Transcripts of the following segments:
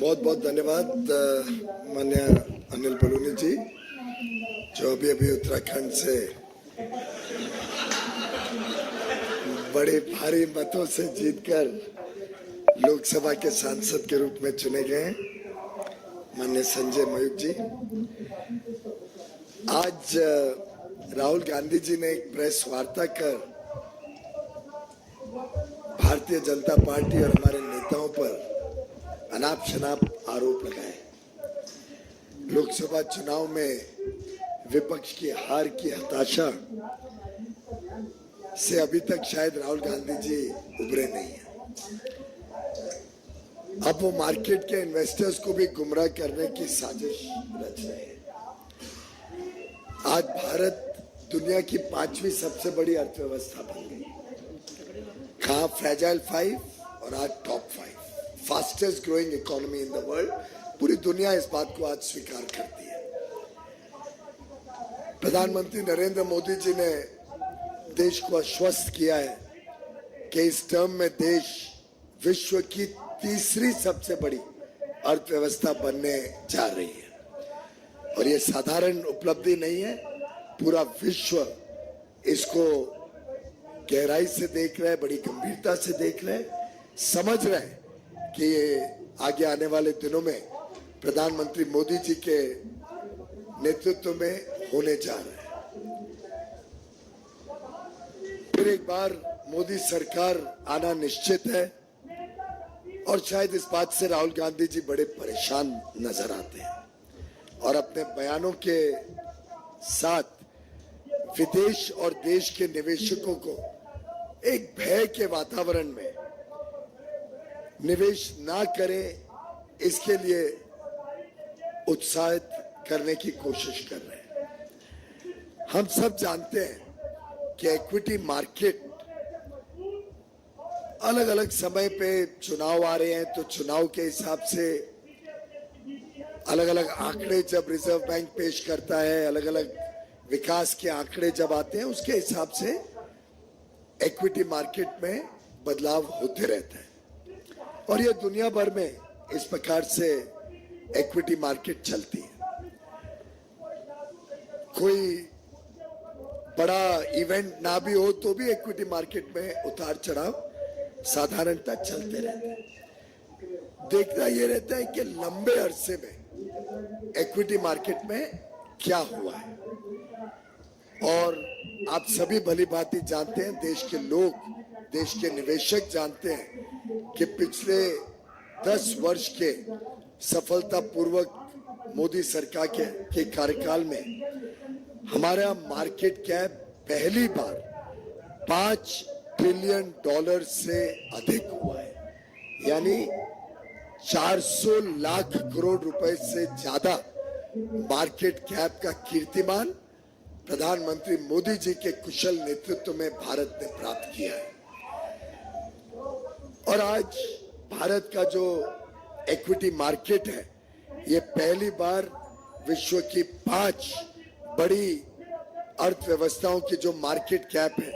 बहुत बहुत धन्यवाद माननीय अनिल बलूनी जी, जो अभी अभी उत्तराखंड से बड़े भारी मतों से जीतकर लोकसभा के सांसद के रूप में चुने गए। माननीय संजय मयूख जी, आज राहुल गांधी जी ने एक प्रेस वार्ता कर भारतीय जनता पार्टी और हमारे नेताओं पर अनाप शनाप आरोप लगाए। लोकसभा चुनाव में विपक्ष की हार की हताशा से अभी तक शायद राहुल गांधी जी उभरे नहीं हैं। अब वो मार्केट के इन्वेस्टर्स को भी गुमराह करने की साजिश रच रहे हैं। आज भारत दुनिया की 5वीं सबसे बड़ी अर्थव्यवस्था बन गई। कहाँ फ्रेजाइल 5 और आज top 5 fastest growing economy in the world. पूरी दुनिया इस बात को आज स्वीकार करती है। प्रधानमंत्री नरेंद्र मोदी जी ने देश को आश्वस्त किया है कि इस टर्म में देश विश्व की तीसरी सबसे बड़ी अर्थव्यवस्था बनने जा रही है। और ये साधारण उपलब्धि नहीं है, पूरा विश्व इसको गहराई से देख रहा है, बड़ी गंभीरता से देख रहा है, समझ रहा है कि ये आगे आने वाले दिनों में प्रधानमंत्री मोदी जी के नेतृत्व में होने जा रहा है। फिर एक बार मोदी सरकार आना निश्चित है और शायद इस बात से राहुल गांधी जी बड़े परेशान नजर आते हैं और अपने बयानों के साथ विदेश और देश के निवेशकों को एक भय के वातावरण में निवेश ना करें, इसके लिए उत्साहित करने की कोशिश कर रहे हैं। हम सब जानते हैं कि इक्विटी मार्केट अलग अलग समय पे चुनाव आ रहे हैं, तो चुनाव के हिसाब से अलग अलग आंकड़े जब रिजर्व बैंक पेश करता है, अलग अलग विकास के आंकड़े जब आते हैं, उसके हिसाब से इक्विटी मार्केट में बदलाव होते रहते हैं। और ये दुनिया भर में इस प्रकार से इक्विटी मार्केट चलती है। कोई बड़ा इवेंट ना भी हो तो भी इक्विटी मार्केट में उतार चढ़ाव साधारणतः चलते रहते हैं। देखना ये रहता है कि लंबे अरसे में इक्विटी मार्केट में क्या हुआ है। और आप सभी भली भांति जानते हैं, देश के लोग, देश के निवेशक जानते हैं कि पिछले 10 वर्ष के सफलतापूर्वक मोदी सरकार के कार्यकाल में हमारा मार्केट कैप पहली बार $5 ट्रिलियन से अधिक हुआ है। यानी 400 लाख करोड़ रुपए से ज्यादा मार्केट कैप का कीर्तिमान प्रधानमंत्री मोदी जी के कुशल नेतृत्व में भारत ने प्राप्त किया है। और आज भारत का जो इक्विटी मार्केट है, ये पहली बार विश्व की 5 बड़ी अर्थव्यवस्थाओं की जो मार्केट कैप है,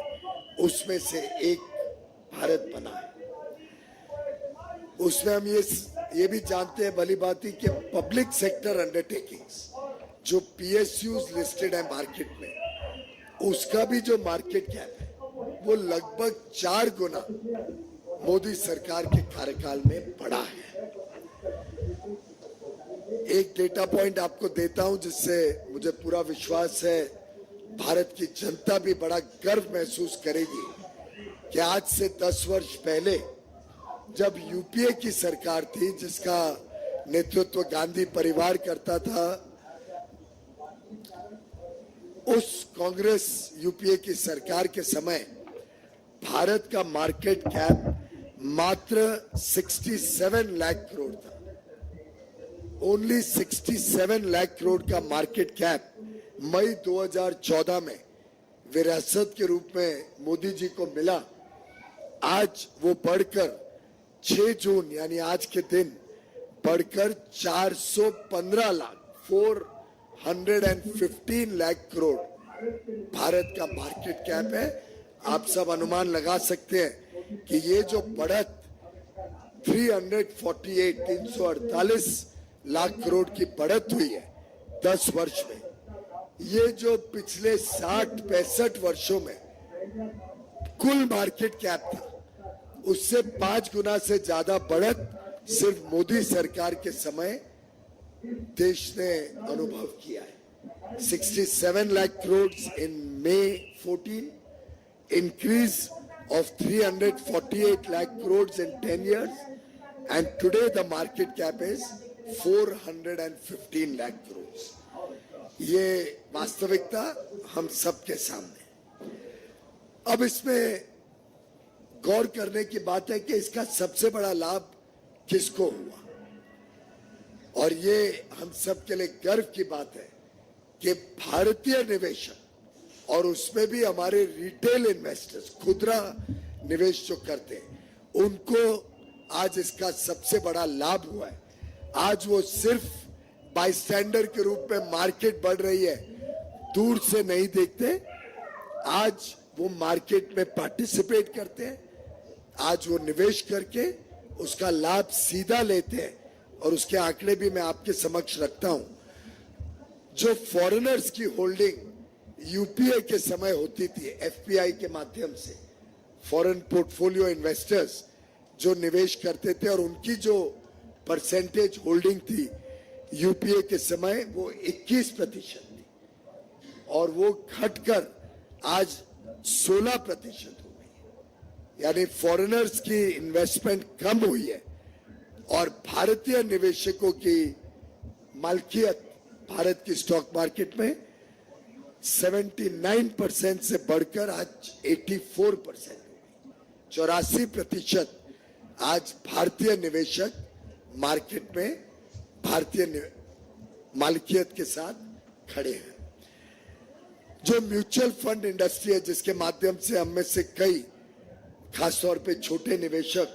उसमें से एक भारत बना है। उसमें हम ये भी जानते हैं भली भांति कि पब्लिक सेक्टर अंडरटेकिंग्स जो PSUs लिस्टेड है मार्केट में, उसका भी जो मार्केट कैप है वो लगभग 4 गुना मोदी सरकार के कार्यकाल में बढ़ा है। एक डेटा पॉइंट आपको देता हूं जिससे मुझे पूरा विश्वास है भारत की जनता भी बड़ा गर्व महसूस करेगी कि आज से 10 वर्ष पहले जब यूपीए की सरकार थी, जिसका नेतृत्व गांधी परिवार करता था, उस कांग्रेस यूपीए की सरकार के समय भारत का मार्केट कैप मात्र 67 लाख करोड़ था। ओनली 67 लाख करोड़ का मार्केट कैप मई 2014 में विरासत के रूप में मोदी जी को मिला। आज वो बढ़कर 6 जून यानी आज के दिन बढ़कर 415 लाख 415 लाख करोड़ भारत का मार्केट कैप है। आप सब अनुमान लगा सकते हैं कि ये जो बढ़त 348 लाख करोड़ की बढ़त हुई है 10 वर्ष में। ये जो पिछले 60-65 वर्षों में कुल मार्केट कैप था, उससे 5 गुना से ज्यादा बढ़त सिर्फ मोदी सरकार के समय देश ने अनुभव किया है। 67 lakh crores in May 14, increase of 348 lakh crores in 10 years, and today the market cap is 415 lakh crores. ये वास्तविकता हम सबके सामने। अब इसमें गौर करने की बात है कि इसका सबसे बड़ा लाभ किसको हुआ, और ये हम सब के लिए गर्व की बात है कि भारतीय निवेशक, और उसमें भी हमारे रिटेल इन्वेस्टर्स, खुदरा निवेश जो करते हैं, उनको आज इसका सबसे बड़ा लाभ हुआ है। आज वो सिर्फ बाईस्टैंडर के रूप में मार्केट बढ़ रही है दूर से नहीं देखते, आज वो मार्केट में पार्टिसिपेट करते हैं, आज वो निवेश करके उसका लाभ सीधा लेते हैं। और उसके आंकड़े भी मैं आपके समक्ष रखता हूं। जो फॉरेनर्स की होल्डिंग यूपीए के समय होती थी, एफपीआई के माध्यम से फॉरेन पोर्टफोलियो इन्वेस्टर्स जो निवेश करते थे, और उनकी जो परसेंटेज होल्डिंग थी यूपीए के समय, वो 21% थी, और वो घटकर आज 16% हो गई। यानी फॉरेनर्स की इन्वेस्टमेंट कम हुई है, और भारतीय निवेशकों की मालकियत भारत की स्टॉक मार्केट में 79% से बढ़कर आज 84%, 84% आज भारतीय निवेशक मार्केट में भारतीय मालिकियत के साथ खड़े हैं। जो म्यूचुअल फंड इंडस्ट्री है, जिसके माध्यम से हम में से कई, खासतौर पे छोटे निवेशक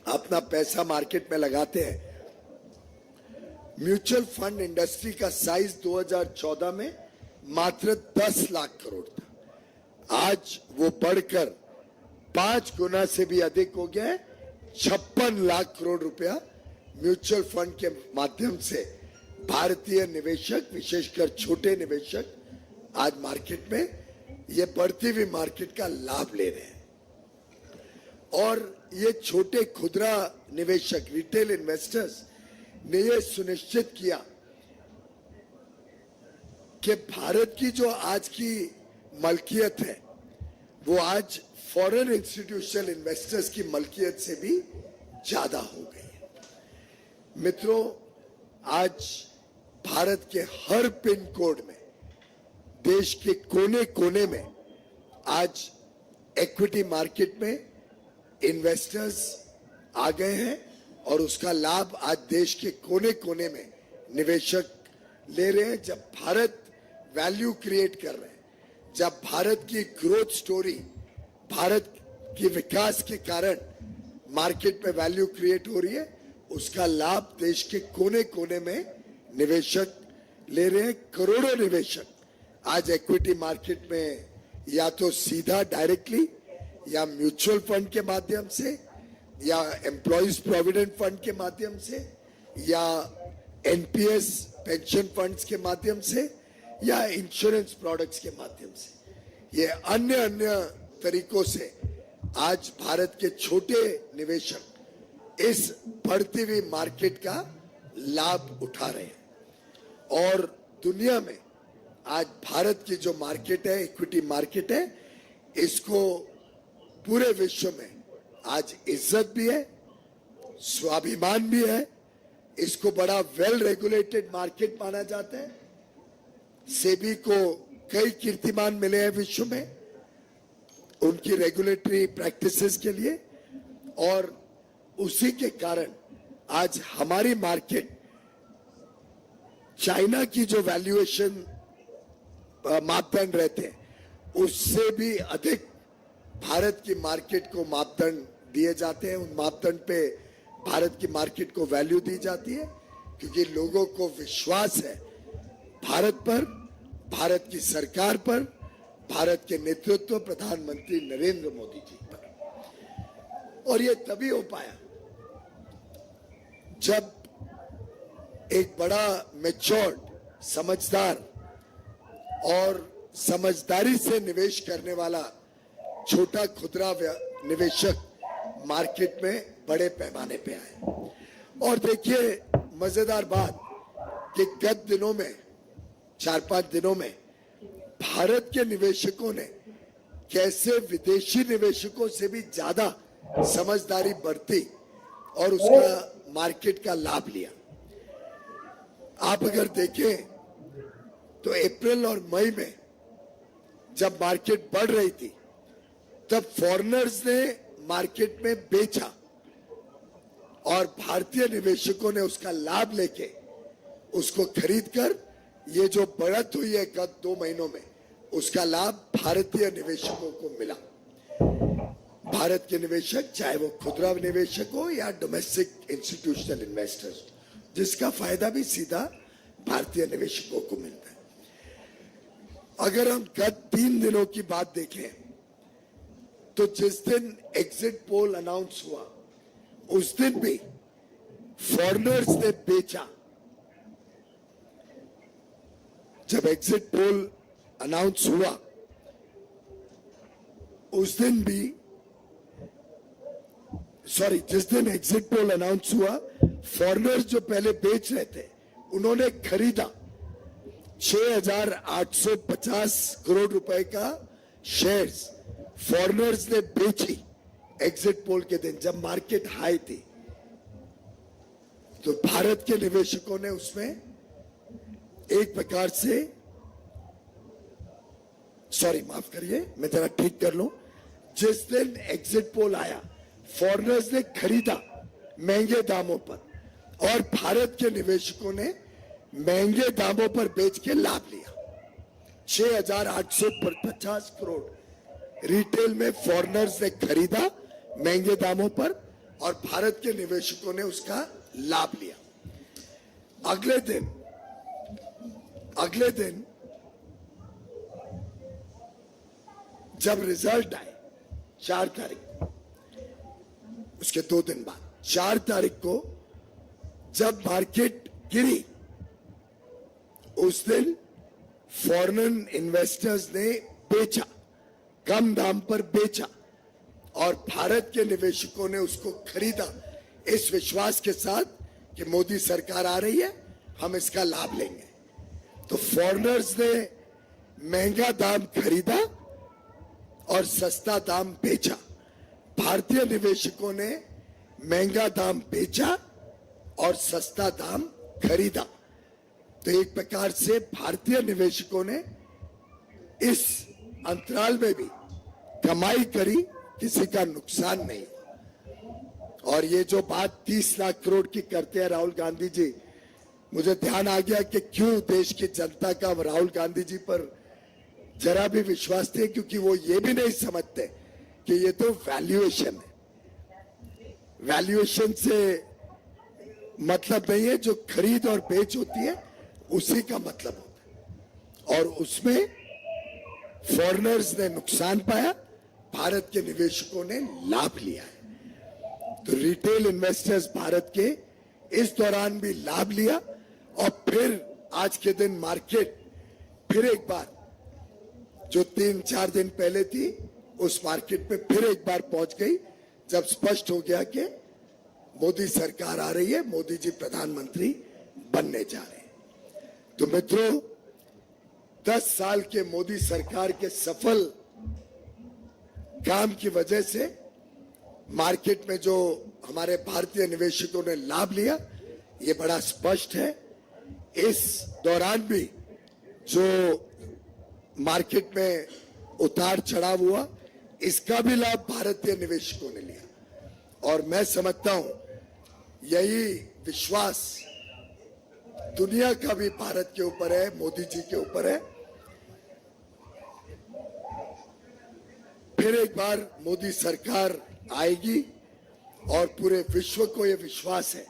अपना पैसा मार्केट में लगाते हैं, म्यूचुअल फंड इंडस्ट्री का साइज 2014 में मात्र 10 लाख करोड़ था। आज वो बढ़कर 5 गुना से भी अधिक हो गया है। 56 लाख करोड़ रुपया म्यूचुअल फंड के माध्यम से भारतीय निवेशक, विशेषकर छोटे निवेशक, आज मार्केट में ये बढ़ती हुई मार्केट का लाभ ले रहे हैं। और ये छोटे खुदरा निवेशक, रिटेल इन्वेस्टर्स ने ये सुनिश्चित किया कि भारत की जो आज की मलकियत है, वो आज फॉरेन इंस्टीट्यूशनल इन्वेस्टर्स की मलकियत से भी ज्यादा हो गई है। मित्रों, आज भारत के हर पिन कोड में, देश के कोने कोने में आज इक्विटी मार्केट में इन्वेस्टर्स आ गए हैं, और उसका लाभ आज देश के कोने कोने में निवेशक ले रहे हैं। जब भारत वैल्यू क्रिएट कर रहे हैं, जब भारत की ग्रोथ स्टोरी, भारत की विकास के कारण मार्केट में वैल्यू क्रिएट हो रही है, उसका लाभ देश के कोने कोने में निवेशक ले रहे हैं। करोड़ों निवेशक आज इक्विटी मार्केट में या तो सीधा डायरेक्टली, या म्यूचुअल फंड के माध्यम से, या एम्प्लॉइज प्रोविडेंट फंड के माध्यम से, या एनपीएस पेंशन फंड्स के माध्यम से, या इंश्योरेंस प्रोडक्ट्स के माध्यम से, ये अन्य अन्य तरीकों से आज भारत के छोटे निवेशक इस बढ़ती हुई मार्केट का लाभ उठा रहे हैं। और दुनिया में आज भारत की जो मार्केट है, इक्विटी मार्केट है, इसको पूरे विश्व में आज इज्जत भी है, स्वाभिमान भी है। इसको बड़ा वेल रेगुलेटेड मार्केट माना जाता है। सेबी को कई कीर्तिमान मिले हैं विश्व में उनकी रेगुलेटरी प्रैक्टिसेस के लिए, और उसी के कारण आज हमारी मार्केट चाइना की जो वैल्यूएशन मापदंड रहते हैं, उससे भी अधिक भारत की मार्केट को मापदंड दिए जाते हैं। उन मापदंड पे भारत की मार्केट को वैल्यू दी जाती है, क्योंकि लोगों को विश्वास है भारत पर, भारत की सरकार पर, भारत के नेतृत्व प्रधानमंत्री नरेंद्र मोदी जी पर। और ये तभी हो पाया जब एक बड़ा मैच्योर्ड, समझदार और समझदारी से निवेश करने वाला छोटा खुदरा निवेशक मार्केट में बड़े पैमाने पे आए। और देखिए मजेदार बात कि गत दिनों में 4-5 दिनों में भारत के निवेशकों ने कैसे विदेशी निवेशकों से भी ज्यादा समझदारी बरती और उसका मार्केट का लाभ लिया। आप अगर देखें तो अप्रैल और मई में जब मार्केट बढ़ रही थी तब फॉरेनर्स ने मार्केट में बेचा और भारतीय निवेशकों ने उसका लाभ लेके उसको खरीदकर ये जो बढ़त हुई है गत 2 महीनों में उसका लाभ भारतीय निवेशकों को मिला। भारत के निवेशक चाहे वो खुदरा निवेशक हो या डोमेस्टिक इंस्टीट्यूशनल इन्वेस्टर्स, जिसका फायदा भी सीधा भारतीय निवेशकों को मिलता है। अगर हम गत 3 दिनों की बात देखें तो जिस दिन एग्जिट पोल अनाउंस हुआ उस दिन भी फॉरेनर्स ने बेचा। जब एग्जिट पोल अनाउंस हुआ उस दिन भी जिस दिन एग्जिट पोल अनाउंस हुआ फॉरेनर्स जो पहले बेच रहे थे उन्होंने खरीदा 6,850 करोड़ रुपए का शेयर्स फॉरेनर्स ने बेची एग्जिट पोल के दिन जब मार्केट हाई थी। तो भारत के निवेशकों ने उसमें एक प्रकार से माफ करिए मैं जरा ठीक कर लूं, जिस दिन एग्जिट पोल आया फॉरेनर्स ने खरीदा महंगे दामों पर और भारत के निवेशकों ने महंगे दामों पर बेच के लाभ लिया। 6,850 करोड़ रिटेल में फॉरेनर्स ने खरीदा महंगे दामों पर और भारत के निवेशकों ने उसका लाभ लिया। अगले दिन जब रिजल्ट आए 4 तारीख, उसके 2 दिन बाद 4 तारीख को जब मार्केट गिरी उस दिन फॉरेन इन्वेस्टर्स ने बेचा, कम दाम पर बेचा और भारत के निवेशकों ने उसको खरीदा इस विश्वास के साथ कि मोदी सरकार आ रही है, हम इसका लाभ लेंगे। तो फॉरेनर्स ने महंगा दाम खरीदा और सस्ता दाम बेचा। भारतीय निवेशकों ने महंगा दाम बेचा और सस्ता दाम खरीदा। तो एक प्रकार से भारतीय निवेशकों ने इस अंतराल में भी कमाई करी, किसी का नुकसान नहीं। और ये जो बात 30 लाख करोड़ की करते हैं राहुल गांधी जी, मुझे ध्यान आ गया कि क्यों देश की जनता का राहुल गांधी जी पर जरा भी विश्वास नहीं, क्योंकि वो ये भी नहीं समझते कि ये तो वैल्यूएशन है। वैल्यूएशन से मतलब नहीं है, जो खरीद और बेच होती है उसी का मतलब होता है। और उसमें फॉरेनर्स ने नुकसान पाया, भारत के निवेशकों ने लाभ लिया है। तो रिटेल इन्वेस्टर्स भारत के इस दौरान भी लाभ लिया और फिर आज के दिन मार्केट फिर एक बार जो 3-4 दिन पहले थी उस मार्केट पे फिर एक बार पहुंच गई जब स्पष्ट हो गया कि मोदी सरकार आ रही है, मोदी जी प्रधानमंत्री बनने जा रहे हैं। तो मित्रों, 10 साल के मोदी सरकार के सफल काम की वजह से मार्केट में जो हमारे भारतीय निवेशकों ने लाभ लिया ये बड़ा स्पष्ट है। इस दौरान भी जो मार्केट में उतार चढ़ाव हुआ इसका भी लाभ भारतीय निवेशकों ने लिया। और मैं समझता हूं यही विश्वास दुनिया का भी भारत के ऊपर है, मोदी जी के ऊपर है। फिर एक बार मोदी सरकार आएगी और पूरे विश्व को यह विश्वास है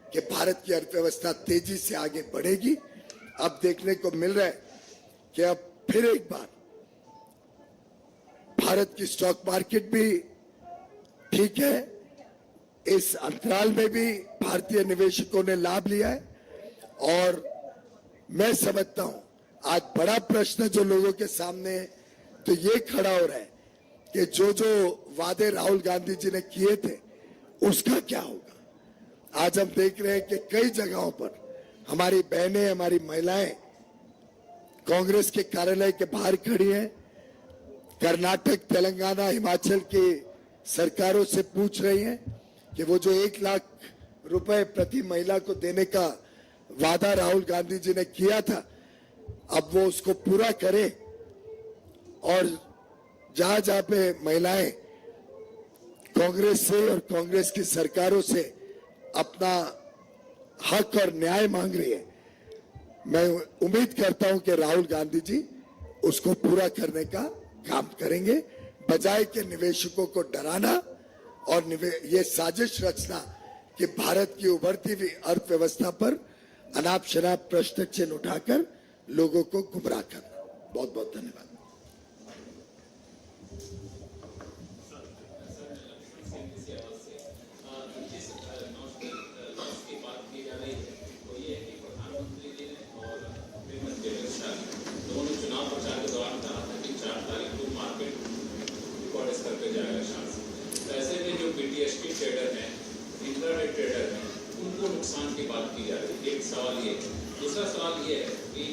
कि भारत की अर्थव्यवस्था तेजी से आगे बढ़ेगी। अब देखने को मिल रहा है कि अब फिर एक बार भारत की स्टॉक मार्केट भी ठीक है, इस अंतराल में भी भारतीय निवेशकों ने लाभ लिया है। और मैं समझता हूं आज बड़ा प्रश्न जो लोगों के सामने है तो ये खड़ा हो रहा है कि जो जो वादे राहुल गांधी जी ने किए थे उसका क्या होगा। आज हम देख रहे हैं कि कई जगहों पर हमारी बहनें, हमारी महिलाएं कांग्रेस के कार्यालय के बाहर खड़ी हैं। कर्नाटक, तेलंगाना, हिमाचल की सरकारों से पूछ रही हैं कि वो जो 1 लाख रुपए प्रति महिला को देने का वादा राहुल गांधी जी ने किया था, अब वो उसको पूरा करे। और जहां जहां पे महिलाएं कांग्रेस से और कांग्रेस की सरकारों से अपना हक और न्याय मांग रही है, मैं उम्मीद करता हूं कि राहुल गांधी जी उसको पूरा करने का काम करेंगे, बजाय के निवेशकों को डराना और ये साजिश रचना कि भारत की उभरती हुई अर्थव्यवस्था पर अनाप शनाप प्रश्न चिन्ह उठाकर लोगों को गुमराह करना। बहुत बहुत धन्यवाद। ऐसे में जो बीटीएसटी ट्रेडर हैं, इंट्राडे ट्रेडर हैं, उनको नुकसान की बात की जा रही है। एक सवाल ये है। दूसरा सवाल ये है कि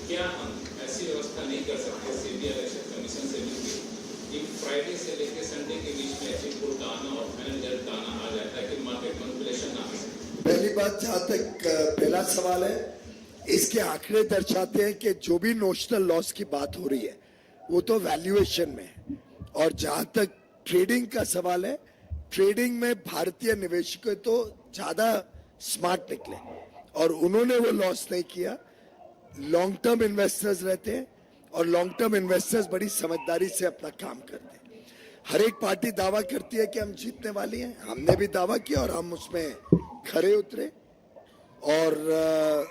क्या हम ऐसी व्यवस्था नहीं कर सकते सेबी इलेक्शन कमीशन से मिलकर कि फ्राइडे से लेकर संडे के बीच में रिपोर्ट का आना और फाइनल रिजल्ट का आना आ जाता है कि मार्केट मैनिपुलेशन ना हो सके। पहली बात, जहां तक पहला सवाल है, इसके आंकड़े दर्शाते हैं कि जो भी नोशनल लॉस की बात हो रही है वो तो वैल्यूएशन में है। और जहां तक ट्रेडिंग का सवाल है, ट्रेडिंग में भारतीय निवेशक तो ज्यादा स्मार्ट निकले और उन्होंने वो लॉस नहीं किया। लॉन्ग टर्म इन्वेस्टर्स रहते हैं और लॉन्ग टर्म इन्वेस्टर्स बड़ी समझदारी से अपना काम करते हैं। हर एक पार्टी दावा करती है कि हम जीतने वाली हैं, हमने भी दावा किया और हम उसमें खरे उतरे और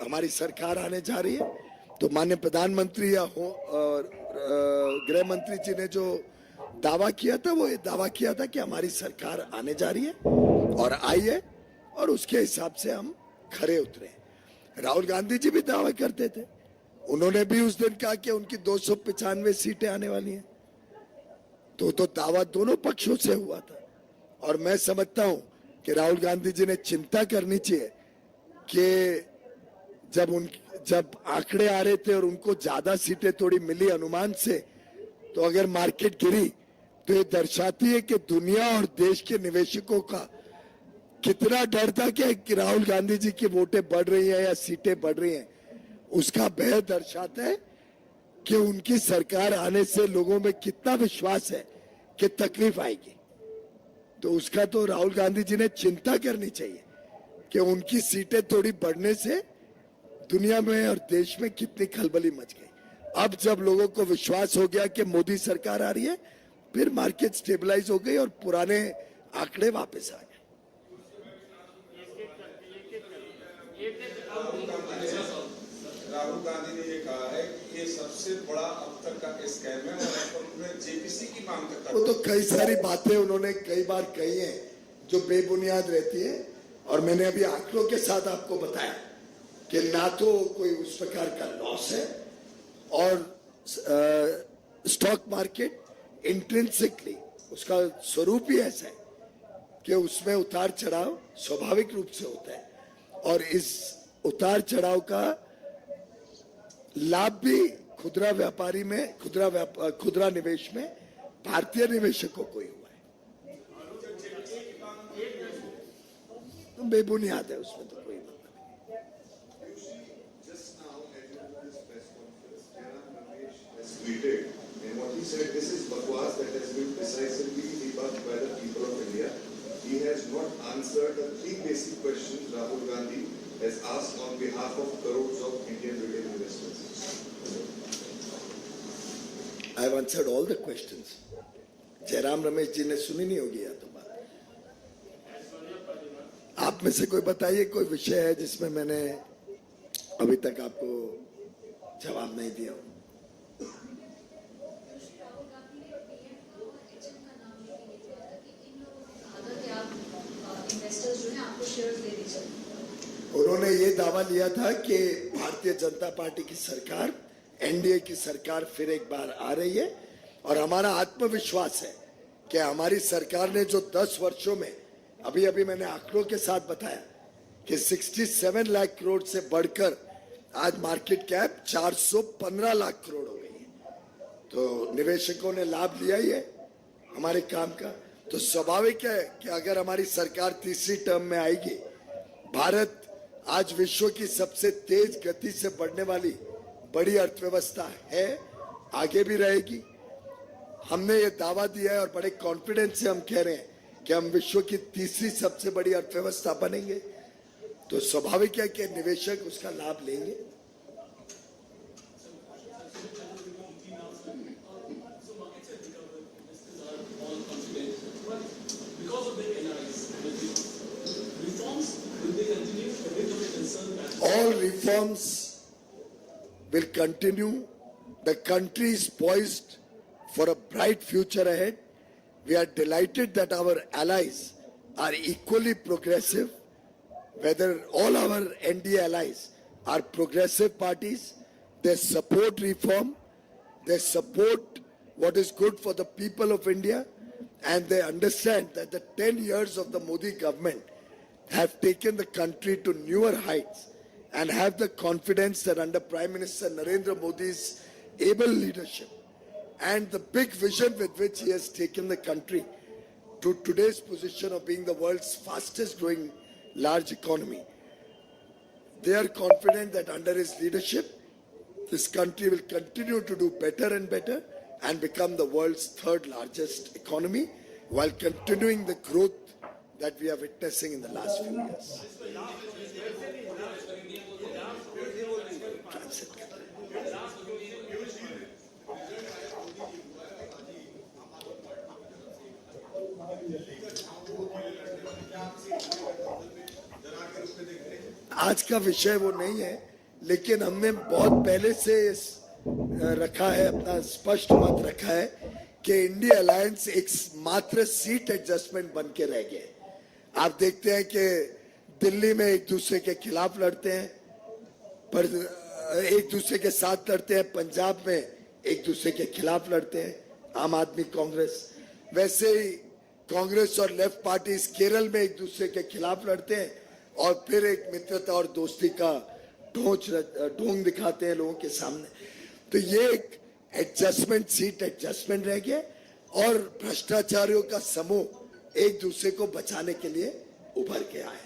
हमारी सरकार आने जा रही है। तो माननीय प्रधानमंत्री या गृह मंत्री जी ने जो दावा किया था, वो ये दावा किया था कि हमारी सरकार आने जा रही है और आई है और उसके हिसाब से हम खरे उतरे। राहुल गांधी जी भी दावा करते थे, उन्होंने भी उस दिन कहा कि उनकी 295 सीटें आने वाली हैं। तो दावा दोनों पक्षों से हुआ था। और मैं समझता हूं कि राहुल गांधी जी ने चिंता करनी चाहिए कि जब आंकड़े आ रहे थे और उनको ज्यादा सीटें थोड़ी मिली अनुमान से, तो अगर मार्केट गिरी तो ये दर्शाती है कि दुनिया और देश के निवेशकों का कितना डर था कि राहुल गांधी जी की वोटें बढ़ रही हैं या सीटें बढ़ रही हैं। उसका भय दर्शाता है कि उनकी सरकार आने से लोगों में कितना विश्वास है कि तकलीफ आएगी। तो उसका तो राहुल गांधी जी ने चिंता करनी चाहिए कि उनकी सीटें थोड़ी बढ़ने से दुनिया में और देश में कितनी खलबली मच गई। अब जब लोगों को विश्वास हो गया कि मोदी सरकार आ रही है, फिर मार्केट स्टेबलाइज हो गई और पुराने आंकड़े वापस आ गए। राहुल गांधी ने ये कहा है कि ये सबसे बड़ा अब तक का स्कैम है और उन्होंने जेपीसी की मांग करता है। वो तो कई सारी बातें उन्होंने कई बार कही हैं जो बेबुनियाद रहती है। और मैंने अभी आंकड़ों के साथ आपको बताया कि ना तो कोई उस प्रकार का लॉस है और स्टॉक मार्केट इंट्रिंसिकली उसका स्वरूप ही ऐसा है कि उसमें उतार चढ़ाव स्वाभाविक रूप से होता है। और इस उतार चढ़ाव का लाभ भी खुदरा व्यापारी में खुदरा निवेश में भारतीय निवेशकों को ही हुआ है। तो बेबुनियाद है, उसमें तो कोई मतलब नहीं। And what he said, this is bakwas that has been decisively debunked by the people of India. He has not answered the 3 basic questions Rahul Gandhi has asked on behalf of crores of Indian retail investors. I have answered all the questions. Jairam Ramesh ji ने सुनी नहीं होगी या तो बात। आप में से कोई बताइए कोई विषय है जिसमें मैंने अभी तक आपको जवाब नहीं दिया हो। शेयर्स ले लीजिए। उन्होंने ये दावा लिया था कि भारतीय जनता पार्टी की सरकार, एनडीए की सरकार फिर एक बार आ रही है और हमारा आत्मविश्वास है कि हमारी सरकार ने जो 10 वर्षों में, अभी अभी मैंने आंकड़ों के साथ बताया कि 67 लाख करोड़ से बढ़कर आज मार्केट कैप 415 लाख करोड़ हो गई है। तो निवेशकों ने लाभ लिया ही है हमारे काम का। तो स्वाभाविक है कि अगर हमारी सरकार तीसरी टर्म में आएगी, भारत आज विश्व की सबसे तेज गति से बढ़ने वाली बड़ी अर्थव्यवस्था है, आगे भी रहेगी। हमने ये दावा दिया है और बड़े कॉन्फिडेंस से हम कह रहे हैं कि हम विश्व की तीसरी सबसे बड़ी अर्थव्यवस्था बनेंगे। तो स्वाभाविक है कि निवेशक उसका लाभ लेंगे। Because of the NIs, the reforms, will they continue? A bit of a concern that All reforms will continue. The country is poised for a bright future ahead. We are delighted that our allies are equally progressive, whether all our NDA allies are progressive parties. They support reform, they support what is good for the people of India, and they understand that the 10 years of the Modi government have taken the country to newer heights, and have the confidence that under Prime Minister Narendra Modi's able leadership and the big vision with which he has taken the country to today's position of being the world's fastest growing large economy, they are confident that under his leadership, this country will continue to do better and better and become the world's third largest economy while continuing the growth that we are witnessing in the last few years. आज का विषय वो नहीं है, लेकिन हमने बहुत पहले से रखा है, अपना स्पष्ट मत रखा है कि इंडिया अलायंस एक मात्र सीट एडजस्टमेंट बन के रह गए। आप देखते हैं कि दिल्ली में एक दूसरे के खिलाफ लड़ते हैं, पर एक दूसरे के साथ लड़ते हैं, पंजाब में एक दूसरे के खिलाफ लड़ते हैं, आम आदमी कांग्रेस। वैसे ही कांग्रेस और लेफ्ट पार्टीज केरल में एक दूसरे के खिलाफ लड़ते हैं और फिर एक मित्रता और दोस्ती का ढोंग दिखाते हैं लोगों के सामने। तो ये एक एडजस्टमेंट, सीट एडजस्टमेंट रह गया और भ्रष्टाचारियों का समूह एक दूसरे को बचाने के लिए उभर के आए।